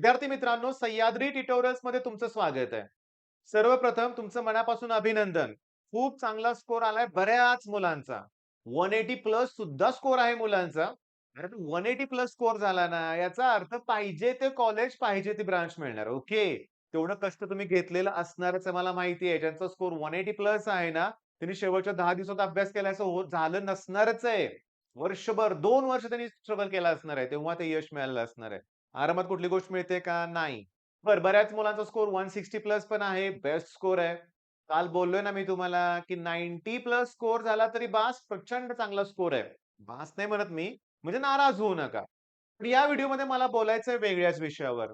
विद्यार्थी मित्रांनो, सह्याद्री ट्युटोरियल्स मध्ये तुमचं स्वागत आहे. सर्वप्रथम तुमचं मनापासून अभिनंदन. खूप चांगला स्कोर आलाय बऱ्याच मुलांचा. 180 प्लस सुद्धा स्कोर आहे मुलांचा. अरे 180 प्लस स्कोर झाला ना, याचा अर्थ पाहिजे ते कॉलेज, पाहिजे ती ब्रांच मिळणार. ओके. तेवढं कष्ट तुम्ही घेतलेलं असणारच आहे मला माहिती आहे. ज्यांचा स्कोर 180 प्लस आहे ना, त्यांनी शेवटच्या 10 दिवसात अभ्यास केला असं होत झालं नसणारच आहे. वर्षभर, 2 वर्ष त्यांनी स्ट्रगल केला असणार आहे. तेव्हा ते यश मिळालेलं असणार आहे. आरामात कुठली गोष्ट मिळते का? नाही. बऱ्याच मुलांचा स्कोर 160 प्लस पण आहे. बेस्ट स्कोर आहे. काल बोललोय ना मी तुम्हाला, की 90 प्लस स्कोर झाला तरी बास, प्रचंड चांगला स्कोर आहे. बास नाही म्हणत मी, म्हणजे नाराज होऊ नका. पण या व्हिडिओमध्ये मला बोलायचंय वेगळ्याच विषयावर.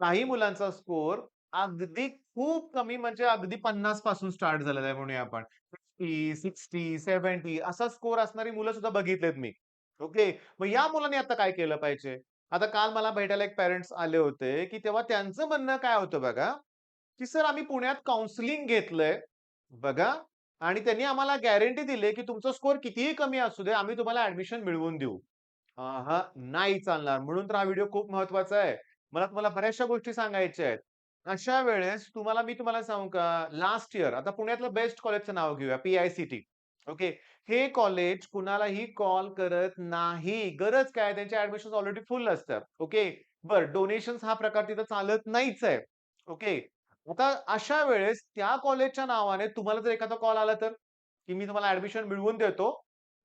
काही मुलांचा स्कोर अगदी खूप कमी म्हणजे अगदी 50 पासून स्टार्ट झालेला आहे म्हणूया आपण. 50, 60, 70 असा स्कोर असणारी मुलं सुद्धा बघितलेत मी. ओके. मग या मुलांनी आता काय केलं पाहिजे? आता काल मला भेटायला एक पॅरेंट्स आले होते, की तेव्हा त्यांचं म्हणणं काय होतं बघा, की "सर आम्ही पुण्यात काउन्सिलिंग घेतलंय बघा आणि त्यांनी आम्हाला गॅरंटी दिली की तुमचा स्कोर कितीही कमी असू दे, आम्ही तुम्हाला ॲडमिशन मिळवून देऊ." अहा, नाही चालणार. म्हणून तर हा व्हिडिओ खूप महत्वाचा आहे. मला तुम्हाला बऱ्याचशा गोष्टी सांगायच्या आहेत. अशा वेळेस मी तुम्हाला सांगू का, लास्ट इयर आता पुण्यातलं बेस्ट कॉलेजचं नाव घेऊया, पी-आय-सी-टी. ओके. हे कॉलेज कुणालाही कॉल करत नाही. गरज काय? त्यांचे ॲडमिशन्स ऑलरेडी फुल असतात. ओके. बरं डोनेशन्स हा प्रकार तिथं चालत नाहीच आहे. ओके. आता अशा वेळेस त्या कॉलेजच्या नावाने तुम्हाला जर एखादा कॉल आला तर? की मी तुम्हाला ॲडमिशन मिळवून देतो.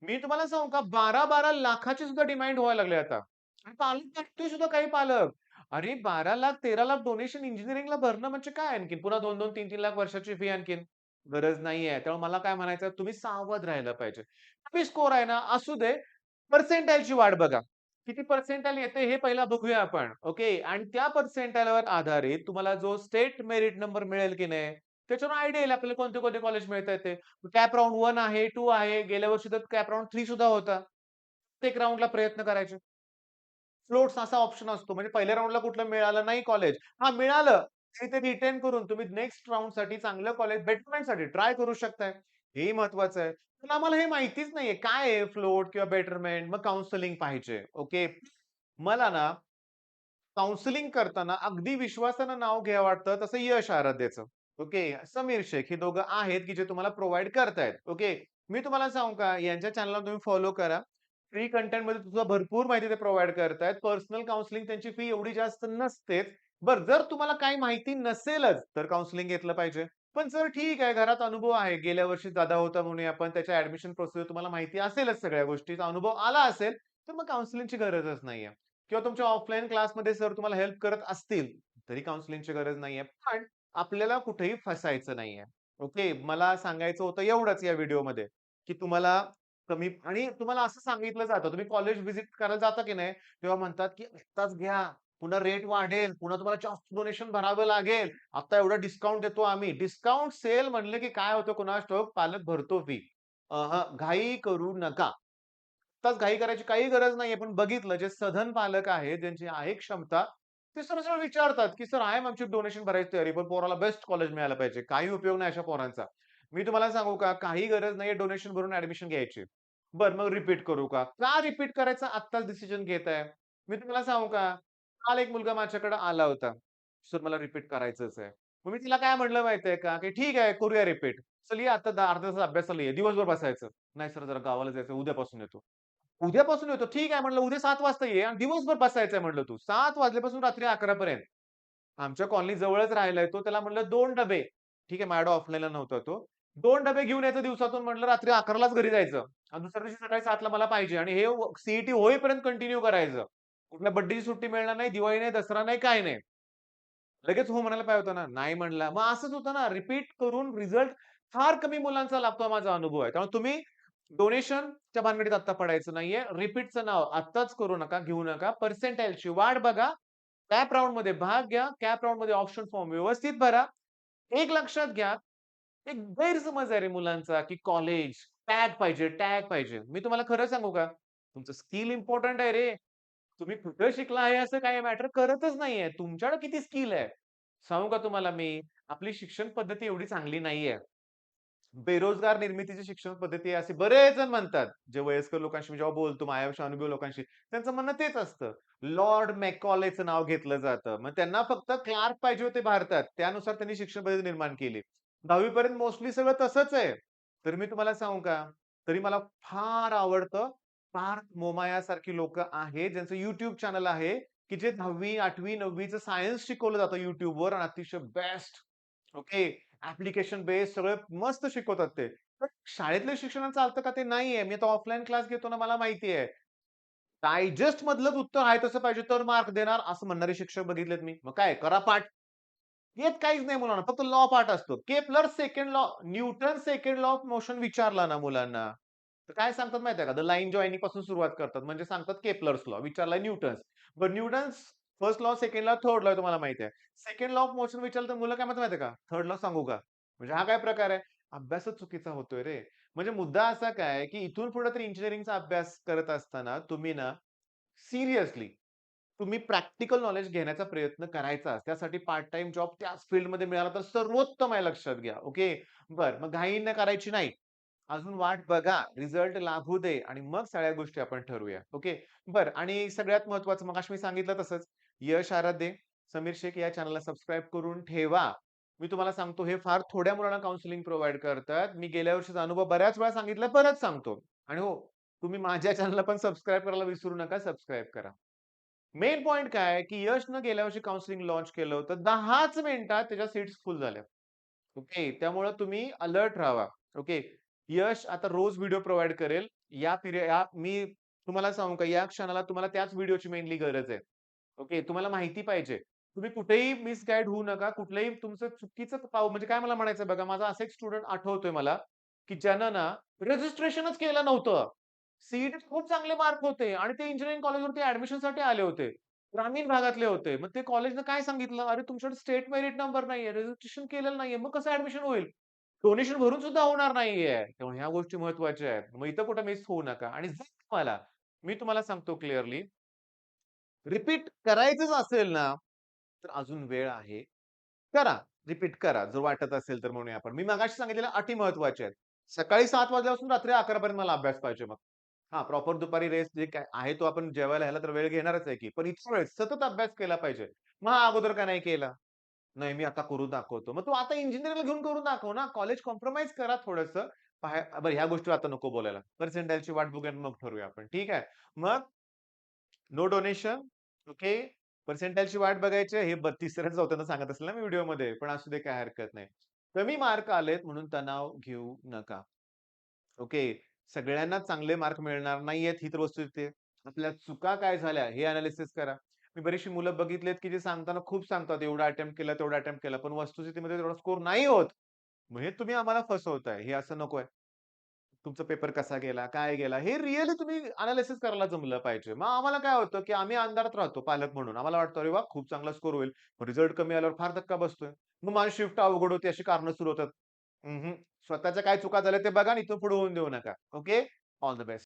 मी तुम्हाला सांगू का 12-12 लाखाची सुद्धा डिमांड व्हायला लागली आता. आणि पालक बघतोय सुद्धा काही पालक. अरे 12 लाख 13 लाख डोनेशन इंजिनिअरिंगला भरणं म्हणजे काय आणखीन? पुन्हा 2-2, 3-3 लाख वर्षाची फी आणखीन. गरज नाहीये. त्यामुळे मला काय म्हणायचं तुम्ही सावध राहायला पाहिजे. कमी स्कोर आहे ना, असू दे. पर्सेंटाइलची वाट बघा. किती पर्सेंटाइल येते हे पहिला बघूया आपण. ओके. आणि त्या पर्सेंटाइलवर आधारित तुम्हाला जो स्टेट मेरिट नंबर मिळेल की नाही, त्याच्यावरून आयडिया येईल आपल्याला कोणते-कोणते कॉलेज मिळतायत ते. कॅप राउंड 1 आहे, 2 आहे. गेल्या वर्षी तर कॅप राउंड 3 सुद्धा होता. प्रत्येक राउंडला प्रयत्न करायचे. फ्लोट्स असा ऑप्शन असतो. म्हणजे पहिल्या राउंडला कुठलं मिळालं नाही कॉलेज. हां, मिळालं तरी ते रिटेन करून तुम्ही नेक्स्ट राउंडसाठी चांगलं कॉलेज बेटरमेंटसाठी ट्राय करू शकताय. हेही महत्वाचं आहे. पण आम्हाला हे माहितीच नाहीये. काय आहे फ्लोट किंवा बेटरमेंट? मग काउन्सिलिंग पाहिजे. ओके. मला ना काउन्सिलिंग करताना अगदी विश्वासानं नाव घ्यावं वाटतं तसं यश आराध्यचं. ओके. समीर शेख हे दोघं आहेत, की जे तुम्हाला प्रोव्हाईड करतायत. ओके. मी तुम्हाला सांगू का यांच्या चॅनलला तुम्ही फॉलो करा. फ्री कंटेंटमध्ये सुद्धा भरपूर माहिती ते प्रोव्हाईड करतायत. पर्सनल काउन्सिलिंग त्यांची फी एवढी जास्त नसतेच. बरं जर तुम्हाला काही माहिती नसेलच, तर काउन्सिलिंग घेतलं पाहिजे. पण जर ठीक आहे, घरात अनुभव आहे. गेल्या वर्षी दादा होता म्हणूया आपण त्याच्या ॲडमिशन प्रोसेस तुम्हाला माहिती असेलच सगळ्या गोष्टीचा अनुभव आला असेल, तर मग काउन्सिलिंगची गरजच नाहीये. किंवा तुमच्या ऑफलाईन क्लासमध्ये सर तुम्हाला हेल्प करत असतील, तरी काउन्सिलिंगची गरज नाहीये. पण आपल्याला कुठेही फसायचं नाहीये. ओके. मला सांगायचं होतं एवढंच या व्हिडिओमध्ये, की तुम्हाला कमी आणि तुम्हाला असं सांगितलं जातं, तुम्ही कॉलेज व्हिजिट करायला जाता की नाही, तेव्हा म्हणतात, की आत्ताच घ्या. पुन्हा रेट वाढेल. पुन्हा तुम्हाला जास्त डोनेशन भरावं लागेल. आता एवढा डिस्काउंट देतो आम्ही. डिस्काउंट सेल म्हणलं, की काय होतं कुणास ठाऊक, पालक भरतो फी. घाई करू नका. आत्ताच घाई करायची काही गरज नाहीये. पण बघितलं जे सधन पालक आहेत, ज्यांची आहे क्षमता, ते सरळ-सरळ विचारतात, की "सर आहे आमची डोनेशन भरायची तयारी, पण पोराला बेस्ट कॉलेज मिळायला पाहिजे." काही उपयोग नाही अशा पोरांचा. मी तुम्हाला सांगू का, काही गरज नाहीये डोनेशन भरून ॲडमिशन घ्यायची. बरं मग रिपीट करू का? का रिपीट करायचं आत्ताच डिसिजन घेताय? मी तुम्हाला सांगू का, काल एक मुलगा माझ्याकडे आला होता. "सर मला रिपीट करायचंच आहे." मग मी तिला काय म्हटलं माहिती का, की "ठीक आहे करूया रिपीट. चल ये आता अर्धा तास अभ्यासाला ये. दिवसभर बसायचं." "नाही सर जरा गावाला जायचं उद्यापासून येतो." उद्यापासून येतो. ठीक आहे म्हटलं, उद्या 7 वाजता ये आणि दिवसभर बसायचंय म्हटलं तू. 7 वाजल्यापासून रात्री 11 पर्यंत. आमच्या कॉलनी जवळच राहिलाय तो. त्याला म्हटलं 2 डबे. ठीक आहे माझ्याकडे ऑफलाईनला नव्हता तो. 2 डबे घेऊन यायचं दिवसातून म्हटलं रात्री 11 घरी जायचं आणि दुसऱ्या दिवशी सकाळी 7 मला पाहिजे आणि हे सी होईपर्यंत कंटिन्यू करायचं. कुठल्या बर्थडेची सुट्टी मिळणार नाही, दिवाळी नाही, दसरा नाही, काही नाही. लगेच हो म्हणायला पाहिजे होतं ना, नाही म्हणला. मग असंच होतं ना, रिपीट करून रिझल्ट फार कमी मुलांचा लाभतो हा माझा अनुभव आहे. त्यामुळे तुम्ही डोनेशनच्या भानगडीत आत्ता पडायचं नाहीये. रिपीटचं नाव आत्ताच करू नका, घेऊ नका. पर्सेंटाइलची वाट बघा. कॅप राउंडमध्ये भाग घ्या. कॅप राउंडमध्ये ऑप्शन फॉर्म व्यवस्थित भरा. एक लक्षात घ्या, एक गैरसमज आहे रे मुलांचा, की कॉलेज, टॅग पाहिजे, टॅग पाहिजे. मी तुम्हाला खरं सांगू का? तुमचं स्किल इम्पोर्टंट आहे रे. तुम्ही कुठं शिकला आहे असं काही मॅटर करतच नाहीये. तुमच्याकडे किती स्किल आहे. सांगू का तुम्हाला मी, आपली शिक्षण पद्धती एवढी चांगली नाहीये. बेरोजगार निर्मितीची शिक्षण पद्धती आहे असे बरेच जण म्हणतात. जे वयस्कर लोकांशी मी जेव्हा बोलतो, माझ्यापेक्षा अनुभवी लोकांशी, त्यांचं म्हणणं तेच असतं. लॉर्ड मॅकॉलेचं नाव घेतलं जातं. मग त्यांना फक्त क्लार्क पाहिजे होते भारतात. त्यानुसार त्यांनी शिक्षण पद्धती निर्माण केली. 10वी पर्यंत मोस्टली सगळं तसंच आहे. तर मी तुम्हाला सांगू का? तरी मला फार आवडतं. पार्थ मोमाया सारखी लोकं आहेत, ज्यांचं YouTube चॅनल आहे, की जे 10वी, 8वी, 9वी सायन्स शिकवलं जातं YouTubeवर आणि अतिशय बेस्ट ओके. ॲप्लिकेशन बेस सगळं मस्त शिकवतात ते. तर शाळेतल्या शिक्षणात चालतं का ते नाहीये. मी आता ऑफलाईन क्लास घेतो ना, मला माहिती आहे. डायजेस्ट मधलंच उत्तर आहे तसं पाहिजे तर मार्क देणार, असं म्हणणारे शिक्षक बघितलेत मी. मग काय करा पाठ. येत काहीच नाही मुलांना. फक्त लॉ पाठ असतो. Kepler second law, Newton second law of motion विचारला ना मुलांना, तर काय सांगतात माहिती आहे का? द लाईन जॉइनिंग पासून सुरुवात करतात. म्हणजे सांगतात केपलर्स लॉ. विचारलाय Newton's. But Newton's first law, second law, third law तुम्हाला माहिती आहे. सेकंड लॉ ऑफ मोशन विचारलं तर मुलं काय म्हणतात माहिती आहे का? थर्ड लॉ सांगू का? म्हणजे हा काय प्रकार आहे? अभ्यासच चुकीचा होतोय रे. म्हणजे मुद्दा असा काय, की इथून पुढे तर इंजिनिअरिंगचा अभ्यास करत असताना तुम्ही ना सिरियसली तुम्ही प्रॅक्टिकल नॉलेज घेण्याचा प्रयत्न करायचा. त्यासाठी पार्ट टाईम जॉब त्याच फील्डमध्ये मिळाला तर सर्वोत्तम आहे लक्षात घ्या. ओके. बरं मग घाई न करायची नाही. अजून वाट बघा, रिझल्ट लागू दे आणि मग सगळ्या गोष्टी आपण ठरवूया. ओके. बरं आणि सगळ्यात महत्त्वाचं मगाशी मी सांगितलं तसंच यश आराध्य, समीर शेख या चॅनलला सबस्क्राईब करून ठेवा. मी तुम्हाला सांगतो हे फार थोड्या मुलांना काउन्सिलिंग प्रोव्हाईड करतात. मी गेल्या वर्षीचा अनुभव बऱ्याच वेळा सांगितलाय, परत सांगतो. आणि हो, तुम्ही माझ्या चॅनलला पण सबस्क्राईब करायला विसरू नका. सबस्क्राईब करा. मेन पॉइंट काय आहे, की यशनं गेल्या वर्षी काउन्सिलिंग लॉन्च केलं होतं. 10च मिनिटात त्याच्या सीट्स फुल झाल्या. ओके. त्यामुळे तुम्ही अलर्ट राहावा. ओके. यश आता रोज व्हिडिओ प्रोव्हाईड करेल. मी तुम्हाला सांगू का, या क्षणाला तुम्हाला त्याच व्हिडिओची मेनली गरज आहे. ओके. तुम्हाला माहिती पाहिजे. तुम्ही कुठेही मिसगाईड होऊ नका. कुठलंही तुमचं चुकीचं म्हणजे काय मला म्हणायचंय बघा, माझा असा एक स्टुडंट आठवतोय मला, की ज्यानं ना रजिस्ट्रेशनच केलं नव्हतं. सीईटीत खूप चांगले मार्क होते आणि ते इंजिनिअरिंग कॉलेजवरती ॲडमिशनसाठी आले होते. ग्रामीण भागातले होते. मग ते कॉलेजनं काय सांगितलं, "अरे तुमच्याकडे स्टेट मेरिट नंबर नाहीये, रजिस्ट्रेशन केलेलं नाहीये, मग कसं ॲडमिशन होईल? डोनेशन भरून सुद्धा होणार नाहीये." त्यामुळे ह्या गोष्टी महत्त्वाच्या आहेत. मग इथं कुठे मिस होऊ नका आणि जर तुम्हाला मी तुम्हाला सांगतो क्लिअरली, रिपीट करायचंच असेल ना, तर अजून वेळ आहे. करा, रिपीट करा. जर वाटत असेल तर म्हणूया आपण. मी मगाशी सांगितलेल्या अटी महत्त्वाच्या आहेत. सकाळी 7 वाजल्यापासून रात्री 11 पर्यंत मला अभ्यास पाहिजे मग. हां, प्रॉपर दुपारी रेस्ट जे काय आहे तो आपण जेवायला ह्याला तर वेळ घेणारच आहे की. पण इतर वेळेस सतत अभ्यास केला पाहिजे. मग हा अगोदर का नाही केला? नाही मी आता करून दाखवतो. मग तू आता इंजिनिअरिंगला घेऊन करून दाखव ना. कॉलेज कॉम्प्रोमाईज करा थोडंसं. बरं ह्या गोष्टी आता नको बोलायला. पर्सेंटाइलची वाट बघूया मग ठरवूया आपण. ठीक आहे. मग नो डोनेशन. ओके. पर्सेंटाइलची वाट बघायची हे तिसऱ्या-चौथ्यांदा सांगत असेल ना मी व्हिडिओमध्ये. पण असू दे काही हरकत नाही. कमी मार्क आलेत म्हणून तणाव घेऊ नका. ओके. सगळ्यांनाच चांगले मार्क मिळणार नाहीयेत ही तर वस्तुस्थिती आहे. आपल्या चुका काय झाल्या हे एनालिसिस करा. मी बरीचशी मुलं बघितलीत, की जे सांगताना खूप सांगतात एवढा अटेम्प्ट केला, तेवढा अटेम्प्ट केला. पण वस्तुस्थितीमध्ये तेवढा स्कोर नाही होत. मग हे तुम्ही आम्हाला फसवताय. हे असं नकोय. तुमचा पेपर कसा गेला? काय गेला? हे रिअली तुम्ही एनालिसिस करायला जमलं पाहिजे. मग आम्हाला काय होतं, की आम्ही अंधारात राहतो पालक म्हणून. आम्हाला वाटतं, "अरे वाह! खूप चांगला स्कोर होईल." रिझल्ट कमी आल्यावर फार धक्का बसतोय. मग माझी शिफ्ट अवघड होते अशी कारणं सुरू होतात. स्वतःच्या काय चुका झाल्या ते बघा आणि इथून पुढे होऊन देऊ नका. ओके. All the best.